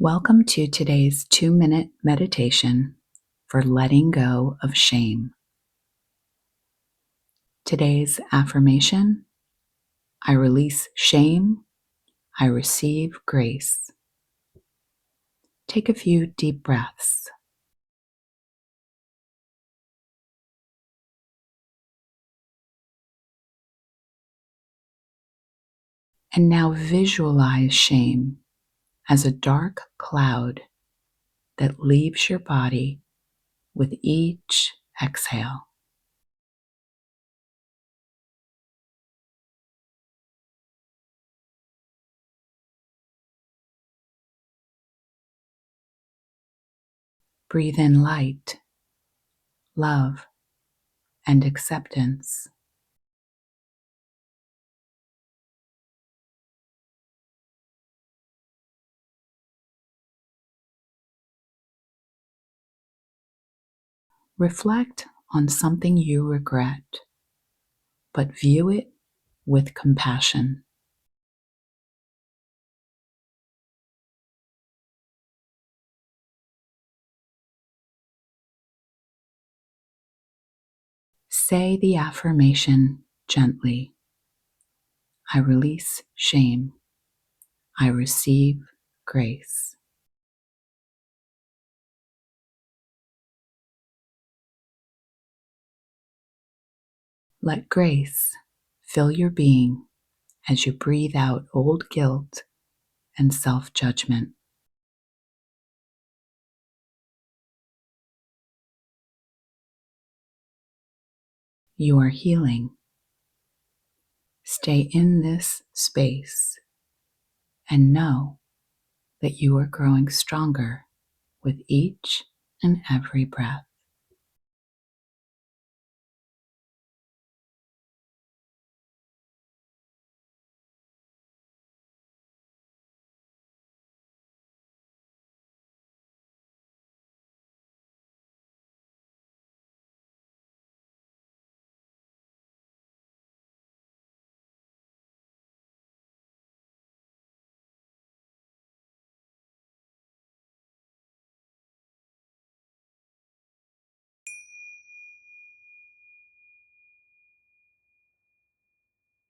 Welcome to today's 2-minute meditation for letting go of shame. Today's affirmation: I release shame, I receive grace. Take a few deep breaths. And now visualize shame as a dark cloud that leaves your body with each exhale. Breathe in light, love, and acceptance. Reflect on something you regret, but view it with compassion. Say the affirmation gently. I release shame. I receive grace. Let grace fill your being as you breathe out old guilt and self-judgment. You are healing. Stay in this space and know that you are growing stronger with each and every breath.